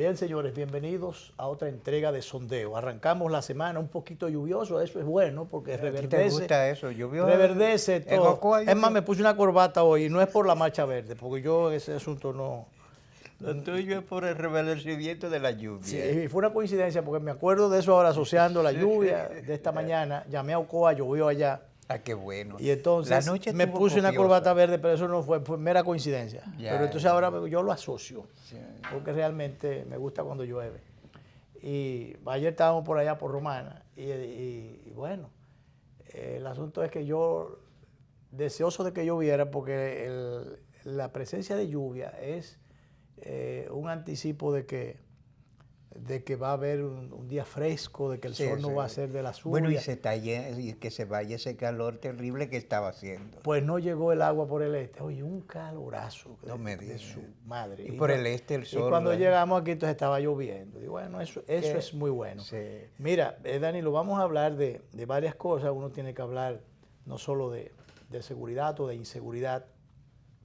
Bien, señores, bienvenidos a otra entrega de Sondeo. Arrancamos la semana un poquito lluvioso, eso es bueno porque reverdece. ¿Te gusta eso? Llovió. Reverdece todo. Ocoa, Es más, me puse una corbata hoy y no es por la marcha verde, porque yo ese asunto no. Lo tuyo es por el reverdecimiento de la lluvia. Sí, fue una coincidencia porque me acuerdo de eso ahora asociando la lluvia de esta mañana. Llamé a Ocoa, llovió allá. Ah, qué bueno. Y entonces La noche me puse una corbata verde, pero eso no fue mera coincidencia. Ya, pero entonces ahora yo lo asocio, Sí. porque realmente me gusta cuando llueve. Y ayer estábamos por allá por Romana y bueno, el asunto es que yo, deseoso de que lloviera, porque la presencia de lluvia es un anticipo de que va a haber un día fresco, de que el sol no va a ser de la lluvia. Bueno, y que se vaya ese calor terrible que estaba haciendo. Pues no llegó el agua por el este. Oye, un calorazo No me de digas. su madre. Y por el este el sol. Y cuando llegamos aquí entonces estaba lloviendo. Y bueno, eso es muy bueno. Sí. Mira, Danilo, vamos a hablar de varias cosas. Uno tiene que hablar no solo de seguridad o de inseguridad.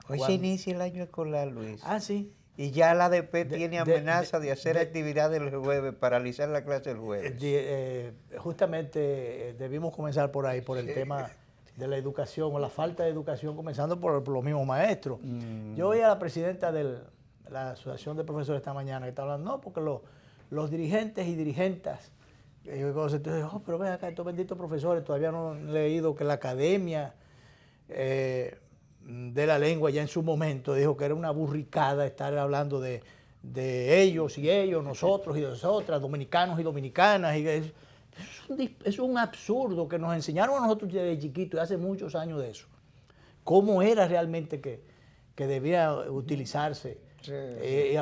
Hoy se inicia el año escolar, Luis. Ah, sí. Y ya la ADP tiene amenaza de hacer actividades el jueves, paralizar la clase el jueves. Justamente debimos comenzar por ahí, por el tema de la educación o la falta de educación, comenzando por los mismos maestros. Yo oí a la presidenta de la Asociación de Profesores esta mañana que está hablando, no, porque los dirigentes y dirigentas, entonces, pero ven acá, estos benditos profesores, todavía no han leído que la academia de la lengua ya en su momento dijo que era una burricada estar hablando de ellos y ellos, nosotros y nosotras, dominicanos y dominicanas. Y es un absurdo que nos enseñaron a nosotros desde chiquitos y hace muchos años de eso. Cómo era realmente que debía utilizarse. Sí.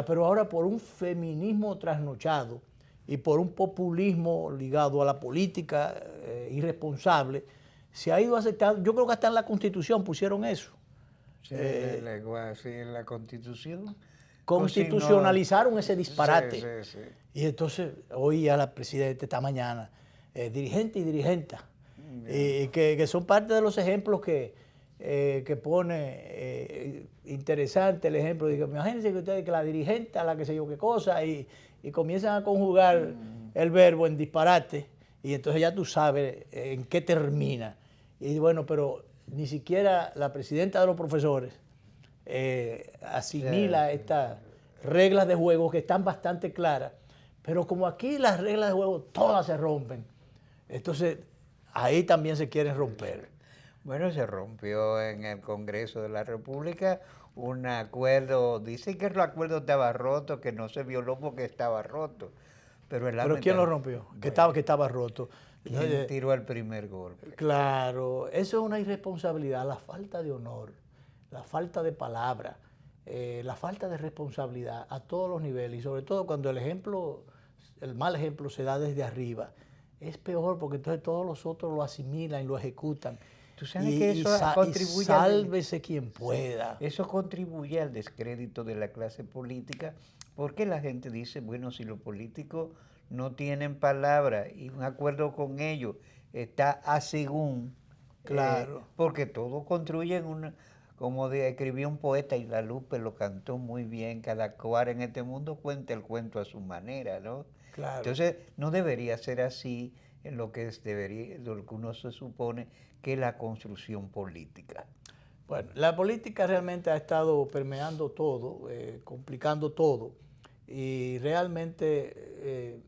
Pero ahora por un feminismo trasnochado y por un populismo ligado a la política irresponsable, se ha ido aceptando. Yo creo que hasta en la Constitución pusieron eso. Sí, en la Constitución. Constitucionalizaron ese disparate. Sí. Y entonces oí a la presidenta esta mañana, dirigente y dirigenta, que son parte de los ejemplos que pone interesante el ejemplo. Digo, imagínense que ustedes, que la dirigente, la que sé yo qué cosa, y comienzan a conjugar el verbo en disparate, y entonces ya tú sabes en qué termina. Y bueno, pero ni siquiera la presidenta de los profesores asimila estas reglas de juego que están bastante claras, pero como aquí las reglas de juego todas se rompen, entonces ahí también se quieren romper. Bueno, se rompió en el Congreso de la República un acuerdo, dicen que el acuerdo estaba roto, que no se violó porque estaba roto. Pero ¿Quién lo rompió? Bueno, que estaba roto. ¿Quién tiró el primer golpe? Claro, eso es una irresponsabilidad, la falta de honor, la falta de palabra, la falta de responsabilidad a todos los niveles, y sobre todo cuando el mal ejemplo se da desde arriba. Es peor porque entonces todos los otros lo asimilan y lo ejecutan. Tú sabes que eso contribuye. Y sálvese quien pueda. Eso contribuye al descrédito de la clase política, porque la gente dice, bueno, si los políticos no tienen palabra y un acuerdo con ellos está a según. Claro. Porque todos construyen como escribió un poeta, y La Lupe lo cantó muy bien, cada cual en este mundo cuenta el cuento a su manera, ¿no? Claro. Entonces, no debería ser así en lo que uno se supone que es la construcción política. Bueno, la política realmente ha estado permeando todo, complicando todo, y realmente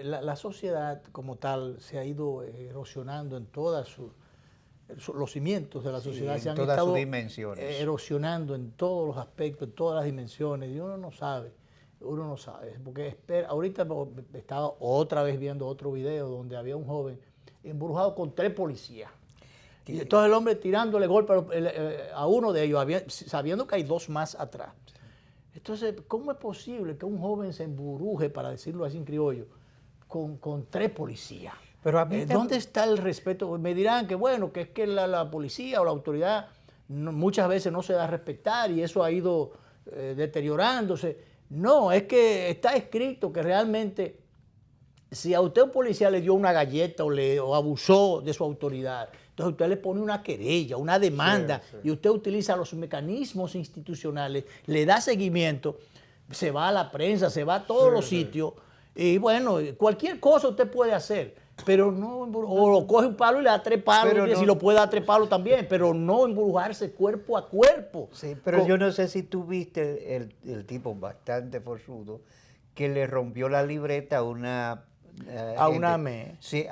la sociedad como tal se ha ido erosionando en todas los cimientos de la sociedad se han estado erosionando en todos los aspectos, en todas las dimensiones, y uno no sabe, porque ahorita estaba otra vez viendo otro video donde había un joven embrujado con 3 policías. Y entonces el hombre tirándole golpe a uno de ellos, sabiendo que hay 2 más atrás. Entonces, ¿cómo es posible que un joven se embruje, para decirlo así en criollo, con 3 policías? Pero a mí ¿dónde está el respeto? Me dirán que bueno, que es que la policía o la autoridad muchas veces no se da a respetar y eso ha ido deteriorándose. No, es que está escrito que realmente si a usted un policía le dio una galleta o abusó de su autoridad, entonces usted le pone una querella, una demanda, y usted utiliza los mecanismos institucionales, le da seguimiento. se va a la prensa, se va a todos los sitios. Y bueno, cualquier cosa usted puede hacer, pero no, o lo coge un palo y le da 3 palos, y si lo puede dar 3 palos también, pero no embrujarse cuerpo a cuerpo. Sí, pero yo no sé si tú viste el tipo bastante forzudo que le rompió la libreta a una... a una AME. Sí,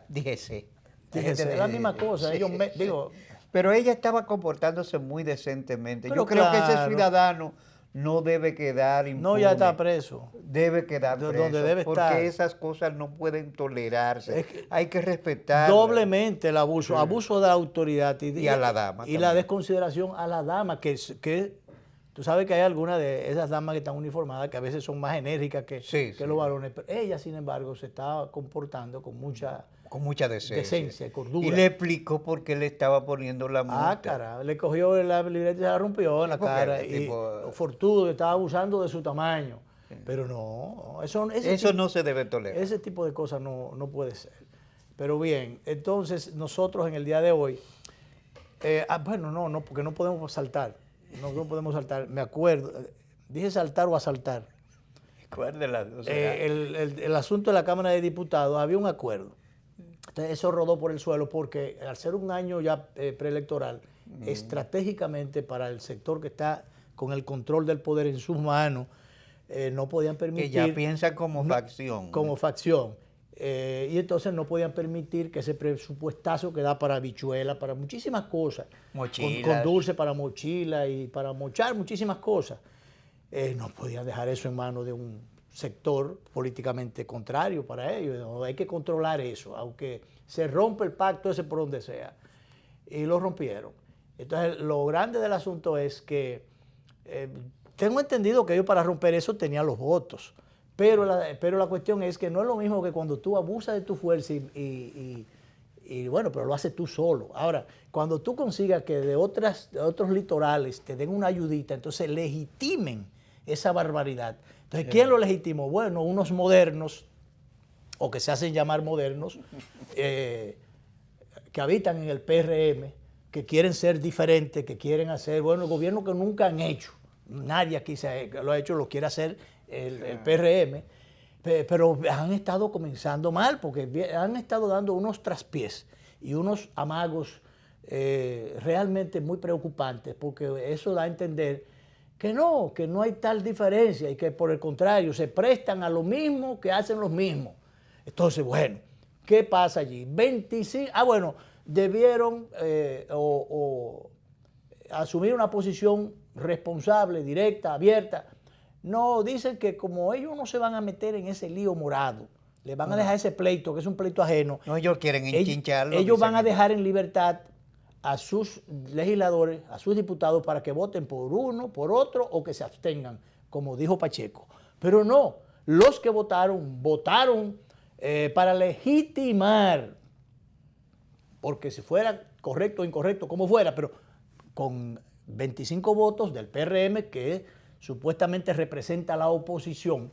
díjese. Fíjese, es la misma cosa. Sí, Digo, pero ella estaba comportándose muy decentemente. Pero Yo creo que ese claro. ciudadano no debe quedar impune. no, ya está preso. Debe quedar preso. Donde debe porque estar. esas cosas no pueden tolerarse. Es que hay que respetar. Doblemente el abuso. Abuso de la autoridad. Y a la dama Y la desconsideración a la dama, que tú sabes que hay algunas de esas damas que están uniformadas que a veces son más enérgicas que los varones. Pero ella, sin embargo, se estaba comportando con mucha decencia y cordura. Y le explicó por qué le estaba poniendo la multa. Ah, cara, le cogió la libreta y se la rompió en la cara. Y fortudo, que estaba abusando de su tamaño. Sí. Pero no, eso no se debe tolerar. Ese tipo de cosas no puede ser. Pero bien, entonces nosotros en el día de hoy, bueno, no, porque no podemos saltar. No podemos saltar. Me acuerdo, dije saltar o asaltar. ¿Cuál de las dos? El asunto de la Cámara de Diputados, había un acuerdo. Entonces eso rodó por el suelo porque al ser un año ya preelectoral, estratégicamente para el sector que está con el control del poder en sus manos, no podían permitir... Que ya piensan como facción. Como facción. Y entonces no podían permitir que ese presupuestazo que da para habichuela, para muchísimas cosas, con dulce para mochila y para mochar muchísimas cosas, no podían dejar eso en manos de un sector políticamente contrario para ellos. ¿No? Hay que controlar eso, aunque se rompe el pacto ese por donde sea. Y lo rompieron. Entonces, lo grande del asunto es que tengo entendido que ellos para romper eso tenían los votos. Pero la cuestión es que no es lo mismo que cuando tú abusas de tu fuerza y bueno, pero lo haces tú solo. Ahora, cuando tú consigas que de otros litorales te den una ayudita, entonces legitimen esa barbaridad. Entonces, ¿quién lo legitimó? Bueno, unos modernos, o que se hacen llamar modernos, que habitan en el PRM, que quieren ser diferentes, que quieren hacer, bueno, el gobierno que nunca han hecho. Nadie aquí lo ha hecho, lo quiere hacer el PRM, pero han estado comenzando mal, porque han estado dando unos traspiés y unos amagos realmente muy preocupantes, porque eso da a entender que no hay tal diferencia y que por el contrario se prestan a lo mismo que hacen los mismos. Entonces, bueno, ¿qué pasa allí? 25, bueno, debieron asumir una posición responsable, directa, abierta. No, dicen que como ellos no se van a meter en ese lío morado, le van a dejar ese pleito, que es un pleito ajeno. No, ellos quieren enchincharlo. Ellos van a dejar en libertad a sus legisladores, a sus diputados, para que voten por uno, por otro, o que se abstengan, como dijo Pacheco. Pero no, los que votaron para legitimar, porque si fuera correcto o incorrecto, como fuera, pero con 25 votos del PRM, que supuestamente representa a la oposición,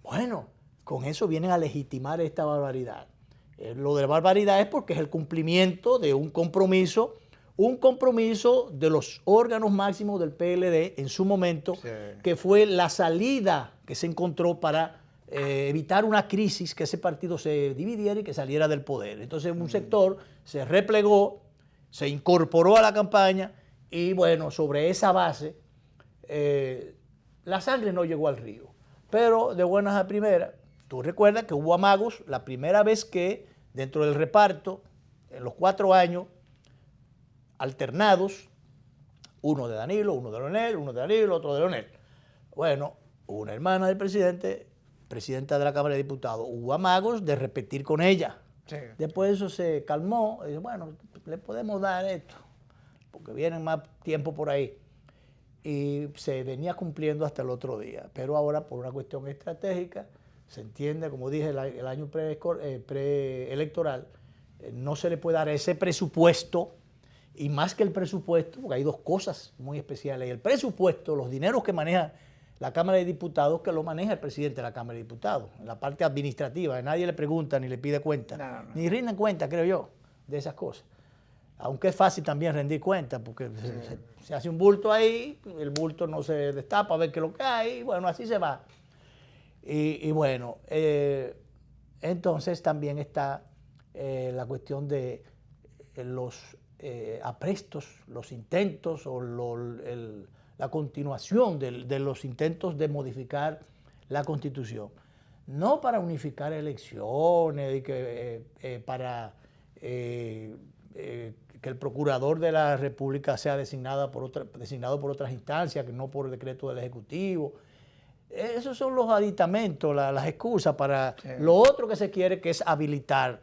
bueno, con eso vienen a legitimar esta barbaridad. Lo de la barbaridad es porque es el cumplimiento de un compromiso de los órganos máximos del PLD en su momento, sí, que fue la salida que se encontró para evitar una crisis, que ese partido se dividiera y que saliera del poder. Entonces un sector se replegó, se incorporó a la campaña y bueno, sobre esa base la sangre no llegó al río. Pero de buenas a primeras, tú recuerdas que hubo amagos la primera vez que dentro del reparto, en los 4 años alternados, uno de Danilo, uno de Leonel, uno de Danilo, otro de Leonel. Bueno, una hermana del presidente, presidenta de la Cámara de Diputados, hubo amagos de repetir con ella. Sí. Después eso se calmó y dice, bueno, le podemos dar esto, porque vienen más tiempo por ahí. Y se venía cumpliendo hasta el otro día. Pero ahora, por una cuestión estratégica, se entiende, como dije, el año preelectoral, no se le puede dar ese presupuesto, y más que el presupuesto, porque hay dos cosas muy especiales. El presupuesto, los dineros que maneja la Cámara de Diputados, que lo maneja el presidente de la Cámara de Diputados, en la parte administrativa, nadie le pregunta ni le pide cuenta, ni rinden cuenta, creo yo, de esas cosas. aunque es fácil también rendir cuentas, porque se hace un bulto ahí, el bulto no se destapa a ver qué es lo que hay, y bueno, así se va. Y bueno, entonces también está la cuestión de los aprestos, los intentos o la continuación de los intentos de modificar la Constitución. No para unificar elecciones, y que, para que el procurador de la República sea designado por otras instancias, que no por el decreto del Ejecutivo. Esos son los aditamentos, las excusas para lo otro que se quiere, que es habilitar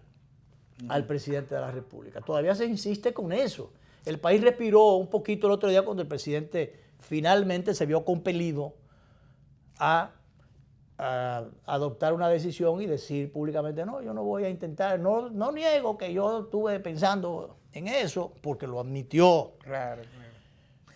al presidente de la República. Todavía se insiste con eso. El país respiró un poquito el otro día cuando el presidente finalmente se vio compelido a adoptar una decisión y decir públicamente, no, yo no voy a intentar, no niego que yo estuve pensando en eso, porque lo admitió. Claro.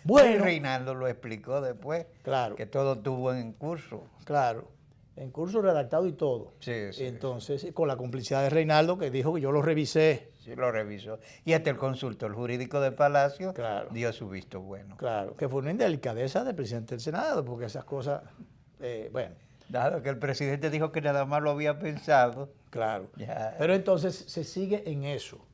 Bueno, Reinaldo lo explicó después, claro, que todo estuvo en curso. Claro, en curso redactado y todo. Sí. Entonces, con la complicidad de Reinaldo, que dijo que yo lo revisé. Sí, lo revisó. Y hasta el consultor jurídico de Palacio dio su visto bueno. Claro, que fue una indelicadeza del presidente del Senado, porque esas cosas, bueno. Dado que el presidente dijo que nada más lo había pensado. Claro. Ya. Pero entonces se sigue en eso.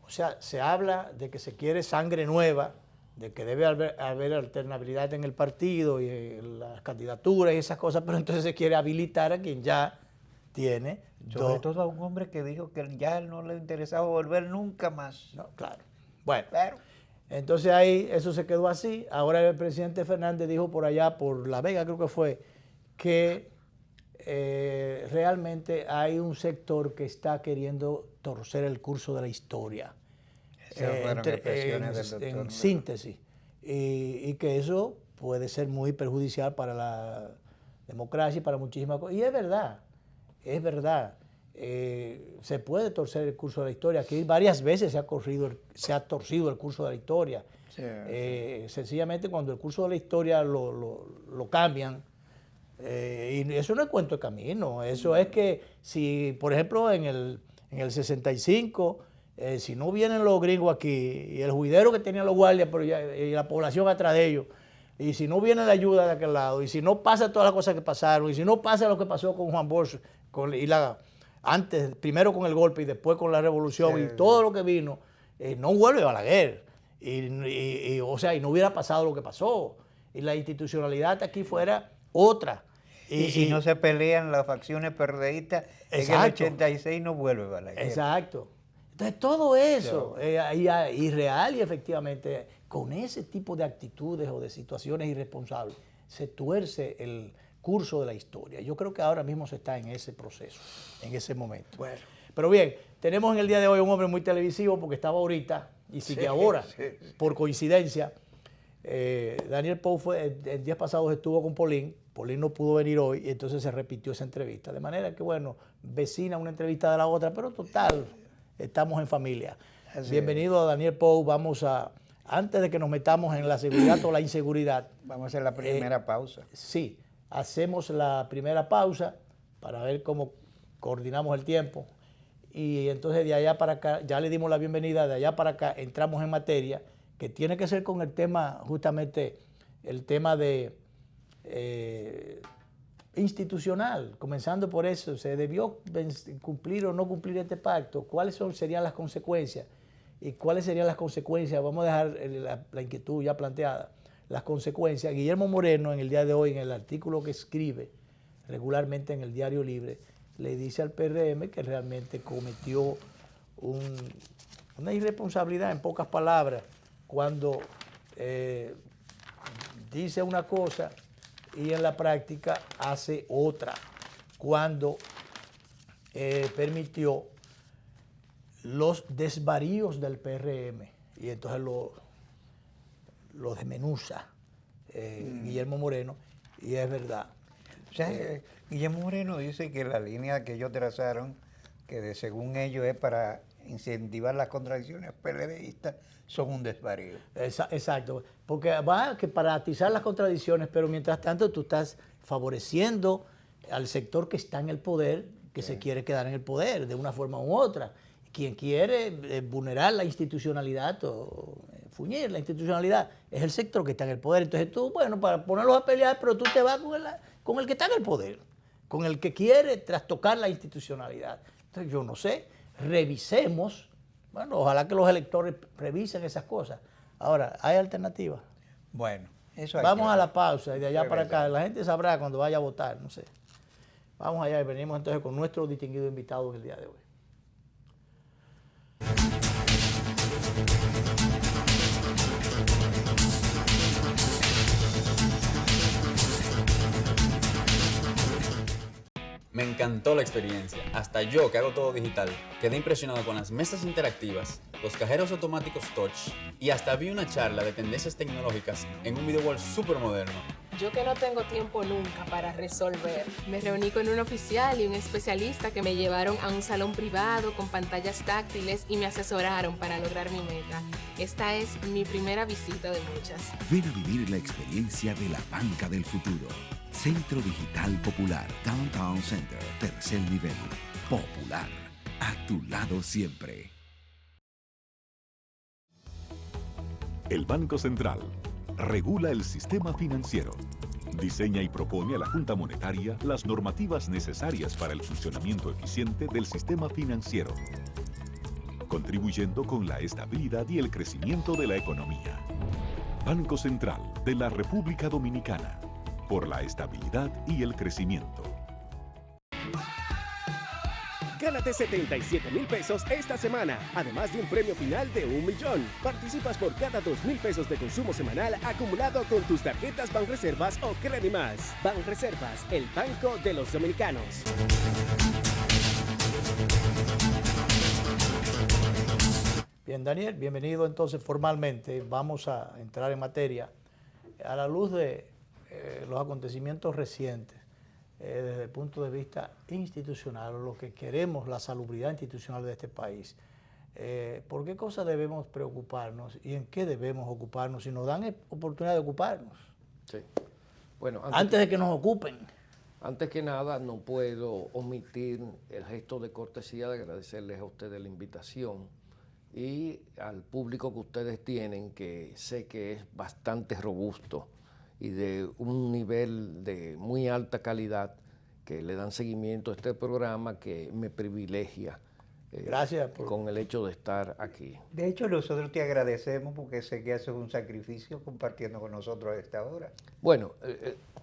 O sea, se habla de que se quiere sangre nueva, de que debe haber alternabilidad en el partido y en las candidaturas y esas cosas, pero entonces se quiere habilitar a quien ya tiene. Sobre todo a un hombre que dijo que ya no le interesaba volver nunca más. No, claro. Bueno, entonces ahí eso se quedó así. Ahora el presidente Fernández dijo por allá, por La Vega creo que fue, que realmente hay un sector que está queriendo torcer el curso de la historia. En síntesis. Y que eso puede ser muy perjudicial para la democracia y para muchísimas cosas. Y es verdad. Se puede torcer el curso de la historia. Aquí varias veces se ha torcido el curso de la historia. Sencillamente cuando el curso de la historia lo cambian, y eso no es cuento de camino. Eso es que si, por ejemplo, en el 65... si no vienen los gringos aquí y el juidero que tenían los guardias y la población atrás de ellos, y si no viene la ayuda de aquel lado, y si no pasa todas las cosas que pasaron, y si no pasa lo que pasó con Juan Bosch, antes, primero con el golpe y después con la revolución y todo lo que vino, no vuelve Balaguer. Y no hubiera pasado lo que pasó. Y la institucionalidad aquí fuera otra. Y si no se pelean las facciones perdeístas, en el 86 no vuelve Balaguer. Exacto. Entonces, todo eso, irreal y efectivamente, con ese tipo de actitudes o de situaciones irresponsables, se tuerce el curso de la historia. Yo creo que ahora mismo se está en ese proceso, en ese momento. Bueno. Pero bien, tenemos en el día de hoy un hombre muy televisivo porque estaba ahorita y sigue ahora, por coincidencia. Daniel Pou el día pasado estuvo con Polín. Polín no pudo venir hoy y entonces se repitió esa entrevista. De manera que, bueno, vecina una entrevista de la otra, pero total... Estamos en familia. Bienvenido a Daniel Pou. Vamos antes de que nos metamos en la seguridad o la inseguridad. Vamos a hacer la primera pausa. Sí, hacemos la primera pausa para ver cómo coordinamos el tiempo. Y entonces de allá para acá, ya le dimos la bienvenida, de allá para acá entramos en materia que tiene que ser con el tema, justamente, el tema de... institucional, comenzando por eso, ¿se debió cumplir o no cumplir este pacto? ¿Cuáles serían las consecuencias? ¿Y cuáles serían las consecuencias? Vamos a dejar la inquietud ya planteada. Las consecuencias. Guillermo Moreno, en el día de hoy, en el artículo que escribe regularmente en el Diario Libre, le dice al PRM que realmente cometió una irresponsabilidad, en pocas palabras, cuando dice una cosa y en la práctica hace otra, cuando permitió los desvaríos del PRM y entonces lo desmenuza Guillermo Moreno, y es verdad. O sea, Guillermo Moreno dice que la línea que ellos trazaron, que según ellos es para incentivar las contradicciones PLDistas, son un desvarío. Exacto, porque va que para atizar las contradicciones, pero mientras tanto tú estás favoreciendo al sector que está en el poder, que se quiere quedar en el poder de una forma u otra. Quien quiere vulnerar la institucionalidad o fuñir la institucionalidad es el sector que está en el poder. Entonces tú, bueno, para ponerlos a pelear, pero tú te vas con el que está en el poder, con el que quiere trastocar la institucionalidad. Entonces yo no sé, revisemos, bueno, ojalá que los electores revisen esas cosas. Ahora, ¿hay alternativas? Bueno, eso hay Vamos que a ver. la pausa y de allá Es para acá. verdad. La gente sabrá cuando vaya a votar, no sé. Vamos allá y venimos entonces con nuestro distinguido invitado el día de hoy. Me encantó la experiencia. Hasta yo, que hago todo digital, quedé impresionado con las mesas interactivas, los cajeros automáticos touch y hasta vi una charla de tendencias tecnológicas en un video wall súper moderno. Yo que no tengo tiempo nunca para resolver. Me reuní con un oficial y un especialista que me llevaron a un salón privado con pantallas táctiles y me asesoraron para lograr mi meta. Esta es mi primera visita de muchas. Ven a vivir la experiencia de la banca del futuro. Centro Digital Popular, Downtown Center, tercer nivel. Popular, a tu lado siempre. El Banco Central regula el sistema financiero, diseña y propone a la Junta Monetaria las normativas necesarias para el funcionamiento eficiente del sistema financiero, contribuyendo con la estabilidad y el crecimiento de la economía. Banco Central de la República Dominicana, por la estabilidad y el crecimiento. Gánate 77,000 pesos esta semana, además de un premio final de 1 millón. Participas por cada 2,000 pesos de consumo semanal acumulado con tus tarjetas Banreservas o Credimás. Banreservas, el banco de los dominicanos. Bien, Daniel, bienvenido entonces formalmente. Vamos a entrar en materia a la luz de los acontecimientos recientes. Desde el punto de vista institucional, o lo que queremos, la salubridad institucional de este país. ¿Por qué cosas debemos preocuparnos y en qué debemos ocuparnos si nos dan oportunidad de ocuparnos? Sí. Bueno, Antes de que nos ocupen. Antes que nada, no puedo omitir el gesto de cortesía de agradecerles a ustedes la invitación y al público que ustedes tienen, que sé que es bastante robusto y de un nivel de muy alta calidad, que le dan seguimiento a este programa que me privilegia. Gracias con el hecho de estar aquí. De hecho, nosotros te agradecemos porque sé que haces un sacrificio compartiendo con nosotros a esta hora. Bueno,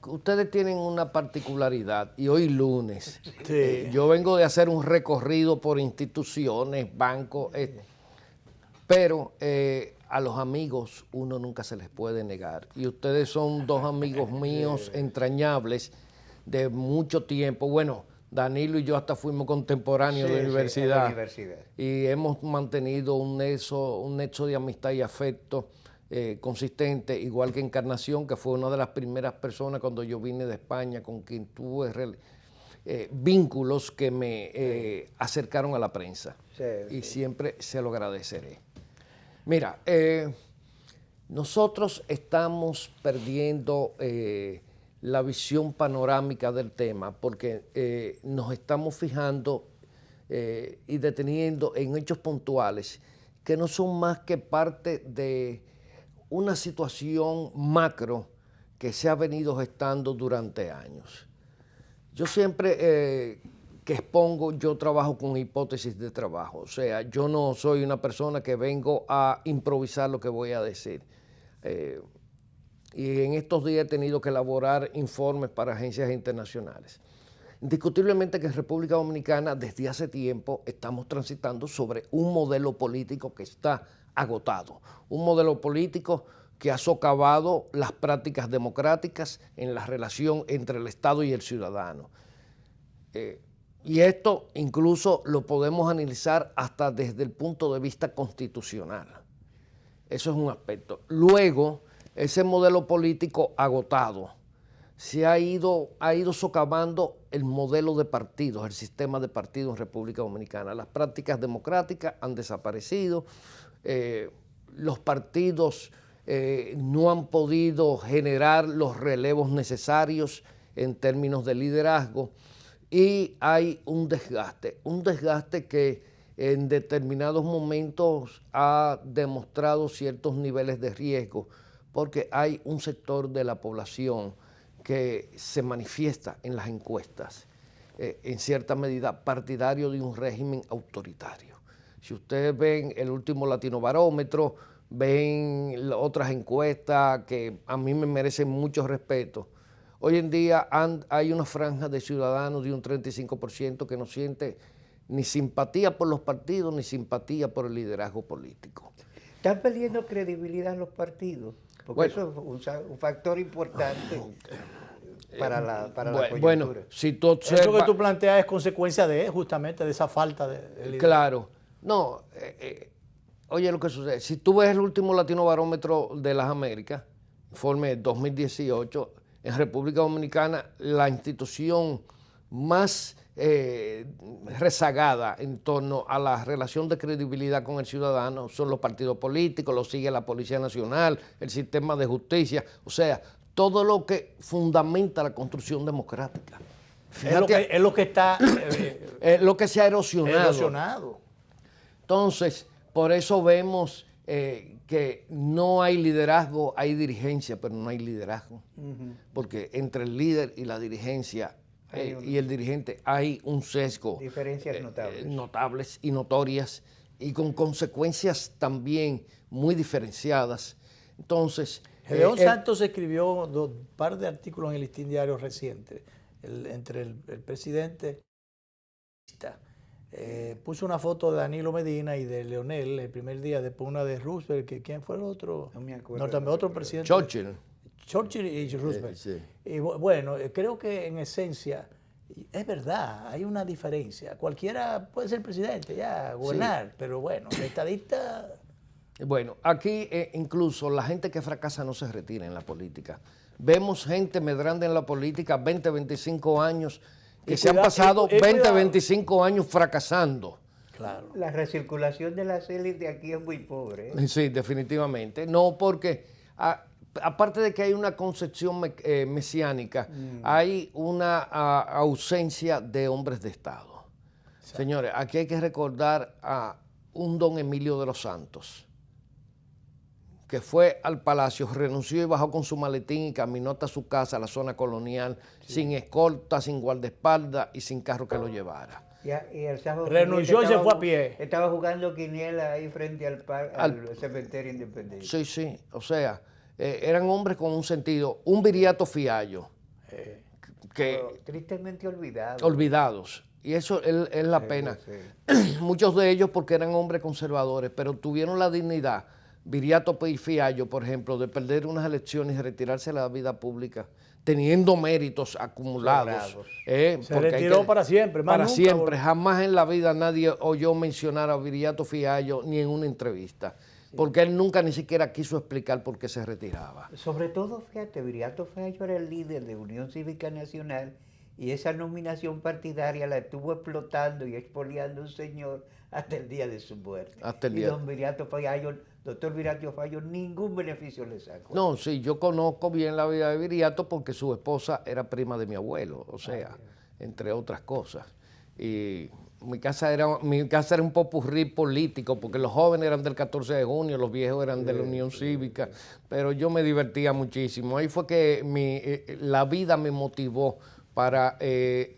ustedes tienen una particularidad y hoy lunes, Sí. yo vengo de hacer un recorrido por instituciones, bancos, pero a los amigos uno nunca se les puede negar. Y ustedes son dos amigos míos entrañables de mucho tiempo. Bueno, Danilo y yo hasta fuimos contemporáneos de universidad. en la universidad. Y hemos mantenido un nexo de amistad y afecto consistente, igual que Encarnación, que fue una de las primeras personas cuando yo vine de España con quien tuve vínculos que me acercaron a la prensa. Y siempre se lo agradeceré. Mira, nosotros estamos perdiendo la visión panorámica del tema porque nos estamos fijando y deteniendo en hechos puntuales que no son más que parte de una situación macro que se ha venido gestando durante años. Yo siempre que expongo, yo trabajo con hipótesis de trabajo, o sea, yo no soy una persona que vengo a improvisar lo que voy a decir. Y en estos días he tenido que elaborar informes para agencias internacionales. Indiscutiblemente que en República Dominicana desde hace tiempo estamos transitando sobre un modelo político que está agotado, un modelo político que ha socavado las prácticas democráticas en la relación entre el Estado y el ciudadano. Y esto incluso lo podemos analizar hasta desde el punto de vista constitucional. Eso es un aspecto. Luego, ese modelo político agotado se ha ido socavando el modelo de partidos, el sistema de partidos en República Dominicana. Las prácticas democráticas han desaparecido, los partidos no han podido generar los relevos necesarios en términos de liderazgo y hay un desgaste que en determinados momentos ha demostrado ciertos niveles de riesgo, porque hay un sector de la población que se manifiesta en las encuestas, en cierta medida partidario de un régimen autoritario. Si ustedes ven el último Latinobarómetro, ven otras encuestas que a mí me merecen mucho respeto, hoy en día hay una franja de ciudadanos de un 35% que no siente ni simpatía por los partidos ni simpatía por el liderazgo político. ¿Están perdiendo credibilidad los partidos? Porque Bueno, eso es un factor importante para la coyuntura. Bueno, si tú observas, Eso que tú planteas es consecuencia de justamente de esa falta de liderazgo. Claro, no, oye lo que sucede, si tú ves el último Latinobarómetro de las Américas, informe 2018, en República Dominicana la institución más rezagada en torno a la relación de credibilidad con el ciudadano son los partidos políticos, lo sigue la Policía Nacional, el sistema de justicia, o sea, todo lo que fundamenta la construcción democrática. Fíjate, Es lo que está lo que se ha erosionado. erosionado. Entonces, por eso vemos que no hay liderazgo, hay dirigencia, pero no hay liderazgo. Porque entre el líder y la dirigencia y el dirigente hay un sesgo. Diferencias notables. Notables y notorias, y con consecuencias también muy diferenciadas. Entonces, Gedeón Santos escribió un par de artículos en el Listín Diario reciente, entre el presidente. Puso una foto de Danilo Medina y de Leonel el primer día, después una de Roosevelt, ¿quién fue el otro? No me acuerdo. No, también otro presidente. Churchill y Roosevelt. Sí. Y bueno, creo que en esencia es verdad, hay una diferencia. Cualquiera puede ser presidente, ya, gobernar, pero bueno, el estadista... Bueno, aquí incluso la gente que fracasa no se retira en la política. Vemos gente medrando en la política 20, 25 años, que se han pasado 20, 25 años fracasando. Claro. La recirculación de las élites aquí es muy pobre. Sí, definitivamente. No, porque aparte de que hay una concepción mesiánica, hay una ausencia de hombres de Estado. Exacto. Señores, aquí hay que recordar a un don Emilio de los Santos, que fue al palacio, renunció y bajó con su maletín y caminó hasta su casa, a la zona colonial, sin escolta, sin guardaespaldas y sin carro que lo llevara. Y el sábado renunció y se fue a pie. Estaba jugando quiniela ahí frente al cementerio Independencia. Sí, o sea, eran hombres con un sentido, un Viriato Fiallo, que tristemente olvidados. Y eso es la pena. Sí. Muchos de ellos porque eran hombres conservadores, pero tuvieron la dignidad, Viriato Fiallo, por ejemplo, de perder unas elecciones y retirarse de la vida pública, teniendo méritos acumulados. Se retiró para siempre. Para siempre. Jamás en la vida nadie oyó mencionar a Viriato Fiallo ni en una entrevista. Sí. Porque él nunca ni siquiera quiso explicar por qué se retiraba. Sobre todo, fíjate, Viriato Fiallo era el líder de Unión Cívica Nacional y esa nominación partidaria la estuvo explotando y expoliando un señor hasta el día de su muerte. Don Viriato Fiallo, doctor Viriato Fiallo, ningún beneficio le sacó. No, sí, yo conozco bien la vida de Viriato porque su esposa era prima de mi abuelo, o sea, entre otras cosas. Y mi casa era un popurrí político porque los jóvenes eran del 14 de junio, los viejos eran de la Unión Cívica, pero yo me divertía muchísimo. Ahí fue que la vida me motivó para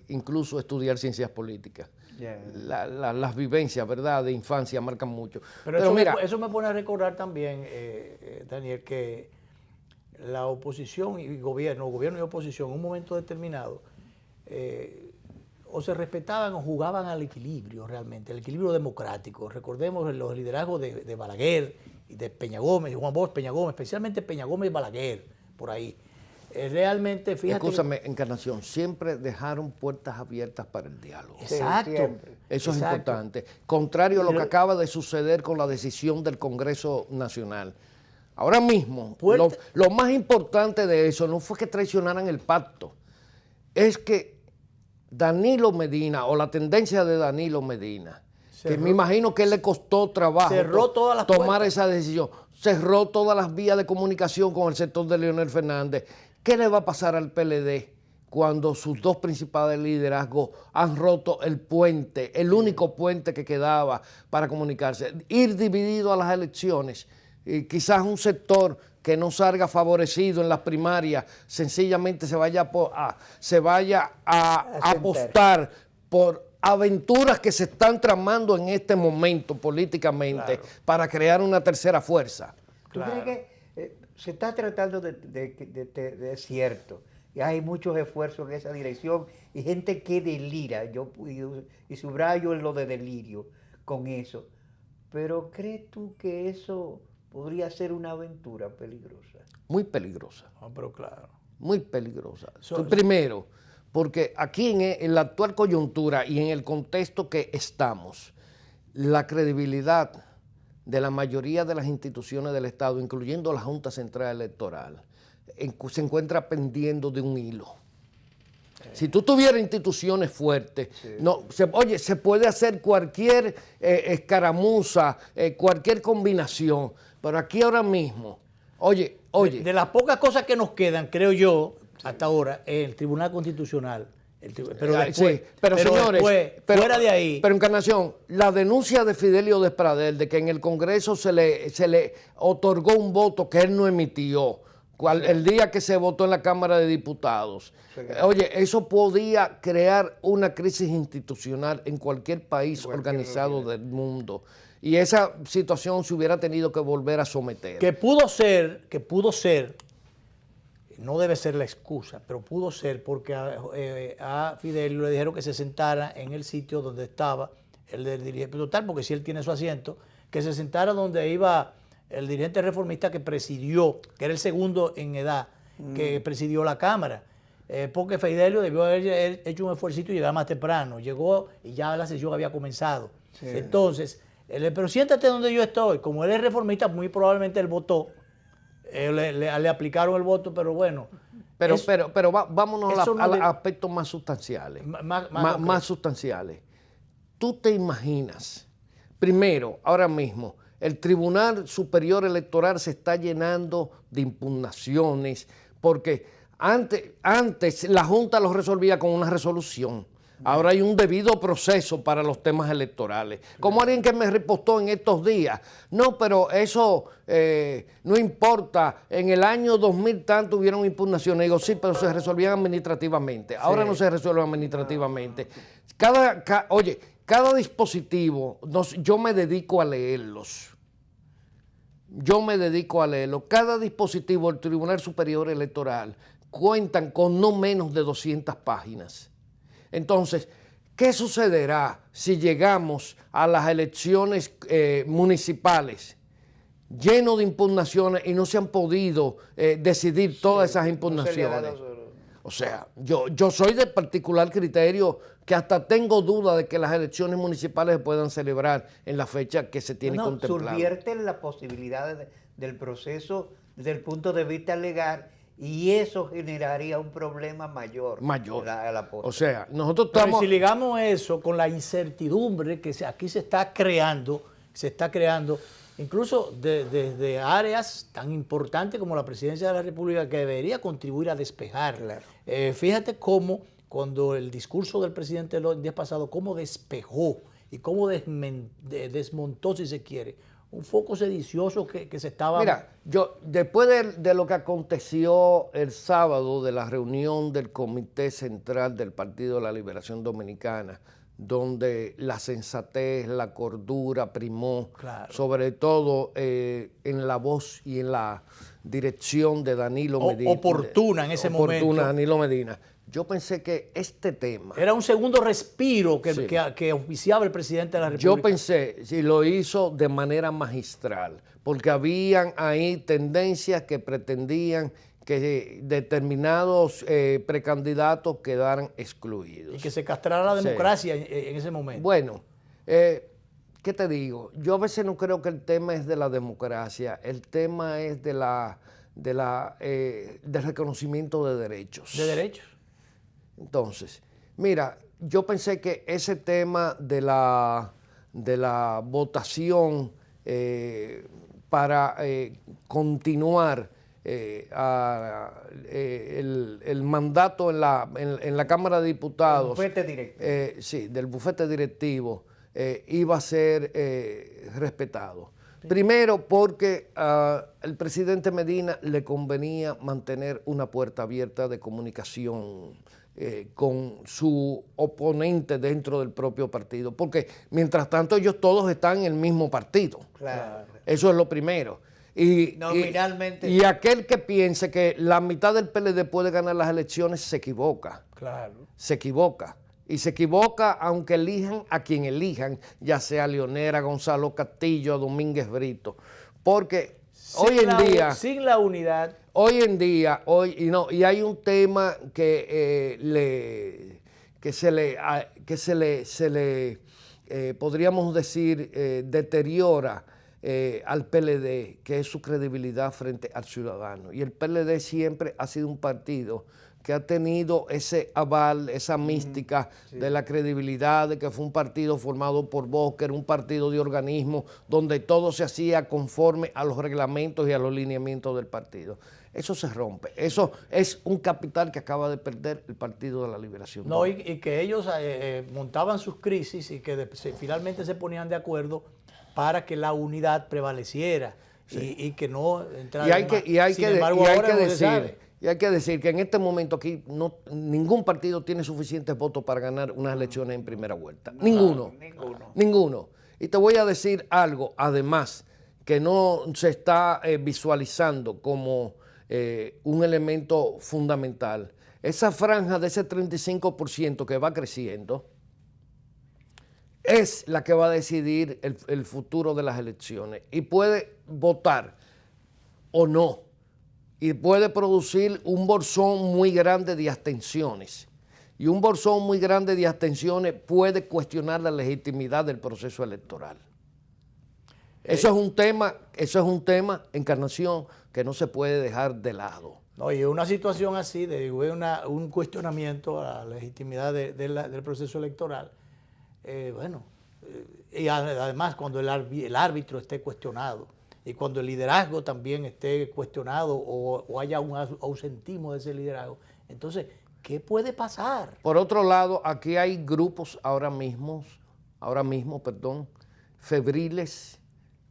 incluso estudiar ciencias políticas. Las vivencias, ¿verdad?, de infancia marcan mucho. Pero eso, mira, eso me pone a recordar también, Daniel, que la oposición y gobierno y oposición en un momento determinado o se respetaban o jugaban al equilibrio realmente, el equilibrio democrático. Recordemos los liderazgos de Balaguer y de Peña Gómez, Juan Bosch, Peña Gómez, especialmente Peña Gómez y Balaguer, por ahí. Realmente, fíjate... Escúchame, Encarnación, siempre dejaron puertas abiertas para el diálogo. Exacto. Eso es importante. Contrario a lo que acaba de suceder con la decisión del Congreso Nacional. Ahora mismo, lo más importante de eso no fue que traicionaran el pacto, es que Danilo Medina, o la tendencia de Danilo Medina, que me imagino que le costó trabajo tomar esa decisión, cerró todas las vías de comunicación con el sector de Leonel Fernández. ¿Qué le va a pasar al PLD cuando sus dos principales liderazgos han roto el puente, el único puente que quedaba para comunicarse. Ir dividido a las elecciones, y quizás un sector que no salga favorecido en las primarias, sencillamente se vaya a apostar por aventuras que se están tramando en este momento políticamente para crear una tercera fuerza. ¿Tú crees que se está tratando de cierto? Y hay muchos esfuerzos en esa dirección y gente que delira, y subrayo en lo de delirio con eso. Pero ¿crees tú que eso podría ser una aventura peligrosa? Muy peligrosa. No, pero claro. Muy peligrosa. Primero, porque aquí en la actual coyuntura y en el contexto que estamos, la credibilidad de la mayoría de las instituciones del Estado, incluyendo la Junta Central Electoral, se encuentra pendiendo de un hilo. Si tú tuvieras instituciones fuertes, se puede hacer cualquier escaramuza, cualquier combinación, pero aquí ahora mismo, de las pocas cosas que nos quedan, creo yo, hasta ahora, el Tribunal Constitucional. Pero después, señores, fuera de ahí. Pero Encarnación, la denuncia de Fidelio Despradel de que en el Congreso se le otorgó un voto que él no emitió, el día que se votó en la Cámara de Diputados. Eso podía crear una crisis institucional en cualquier país organizado del mundo. Y esa situación se hubiera tenido que volver a someter. Que pudo ser, no debe ser la excusa, pero pudo ser porque a Fidelio le dijeron que se sentara en el sitio donde estaba el del dirigente total, porque si él tiene su asiento, que se sentara donde iba el dirigente reformista que presidió, que era el segundo en edad, que presidió la Cámara. Porque Fidelio debió haber hecho un esfuerzo y llegar más temprano. Llegó y ya la sesión había comenzado. Sí. Entonces, pero siéntate donde yo estoy. Como él es reformista, muy probablemente él votó. Le aplicaron el voto, pero bueno. Pero vámonos a los aspectos más sustanciales. Más sustanciales. Tú te imaginas, primero, ahora mismo, el Tribunal Superior Electoral se está llenando de impugnaciones, porque antes la Junta lo resolvía con una resolución. Ahora hay un debido proceso para los temas electorales. Como alguien que me repostó en estos días, no, pero eso no importa, en el año 2000 tanto hubieron impugnaciones. Digo, sí, pero se resolvían administrativamente. Ahora no se resuelven administrativamente. Cada dispositivo, yo me dedico a leerlos. Cada dispositivo del Tribunal Superior Electoral cuentan con no menos de 200 páginas. Entonces, ¿qué sucederá si llegamos a las elecciones municipales llenos de impugnaciones y no se han podido decidir todas esas impugnaciones? O sea, yo soy de particular criterio que hasta tengo duda de que las elecciones municipales se puedan celebrar en la fecha que se tiene contemplada. Subvierten la posibilidad del proceso desde el punto de vista legal y eso generaría un problema mayor. O sea, nosotros estamos... Pero si ligamos eso con la incertidumbre que aquí se está creando, incluso desde áreas tan importantes como la Presidencia de la República, que debería contribuir a despejar. Claro. Fíjate cómo, cuando el discurso del presidente el día pasado, cómo despejó y cómo desmontó, si se quiere, un foco sedicioso que se estaba... Mira, después de lo que aconteció el sábado de la reunión del Comité Central del Partido de la Liberación Dominicana, donde la sensatez, la cordura primó, sobre todo en la voz y en la dirección de Danilo Medina. Oportuna en ese momento. Danilo Medina. Yo pensé que este tema... Era un segundo respiro que oficiaba el presidente de la República. Yo pensé, si lo hizo de manera magistral, porque habían ahí tendencias que pretendían que determinados precandidatos quedaran excluidos. Y que se castrara la democracia en ese momento. Bueno, ¿qué te digo? Yo a veces no creo que el tema es de la democracia, el tema es del reconocimiento de derechos. ¿De derechos? Entonces, mira, yo pensé que ese tema de la votación para continuar el mandato en la Cámara de Diputados. El bufete directivo. Sí, del bufete directivo iba a ser respetado. Primero porque al presidente Medina le convenía mantener una puerta abierta de comunicación con su oponente dentro del propio partido, porque mientras tanto ellos todos están en el mismo partido. Claro. Eso es lo primero. Y, nominalmente. Y aquel que piense que la mitad del PLD puede ganar las elecciones se equivoca. Claro. Se equivoca. Y se equivoca aunque elijan a quien elijan, ya sea a Leonel, a Gonzalo Castillo, a Domínguez Brito. Porque hoy en día... Sin la unidad... Hoy en día, y hay un tema que se le podríamos decir, deteriora al PLD, que es su credibilidad frente al ciudadano. Y el PLD siempre ha sido un partido que ha tenido ese aval, esa mística de la credibilidad, de que fue un partido formado por Bosquer, un partido de organismo donde todo se hacía conforme a los reglamentos y a los lineamientos del partido. Eso se rompe. Eso es un capital que acaba de perder el Partido de la Liberación. No, y que ellos montaban sus crisis y que finalmente se ponían de acuerdo para que la unidad prevaleciera y que no entrara. Y hay que decir que en este momento aquí ningún partido tiene suficientes votos para ganar unas elecciones en primera vuelta. Ninguno. Y te voy a decir algo, además, que no se está visualizando como un elemento fundamental. Esa franja de ese 35% que va creciendo es la que va a decidir el futuro de las elecciones y puede votar o no y puede producir un bolsón muy grande de abstenciones y un bolsón muy grande de abstenciones puede cuestionar la legitimidad del proceso electoral. Eso es un tema, Encarnación, que no se puede dejar de lado. No, y una situación así, un cuestionamiento a la legitimidad del proceso electoral, y además cuando el árbitro esté cuestionado y cuando el liderazgo también esté cuestionado o haya un ausentismo de ese liderazgo, entonces, ¿qué puede pasar? Por otro lado, aquí hay grupos ahora mismo, febriles,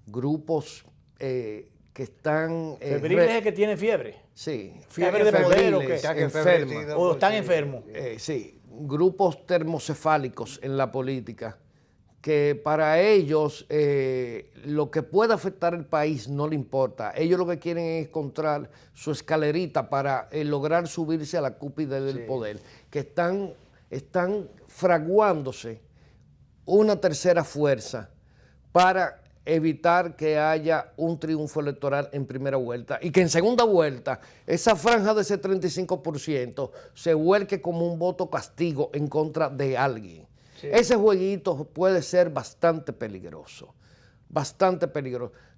grupos que están... ¿Febriles es el que tiene fiebre? Sí. ¿Fiebre de poder o qué? Enferma. ¿O están enfermos? Sí, grupos termocefálicos en la política que para ellos lo que pueda afectar el país no le importa. Ellos lo que quieren es encontrar su escalerita para lograr subirse a la cúspide del poder, que están fraguándose una tercera fuerza para evitar que haya un triunfo electoral en primera vuelta y que en segunda vuelta esa franja de ese 35% se vuelque como un voto castigo en contra de alguien. Sí. Ese jueguito puede ser bastante peligroso,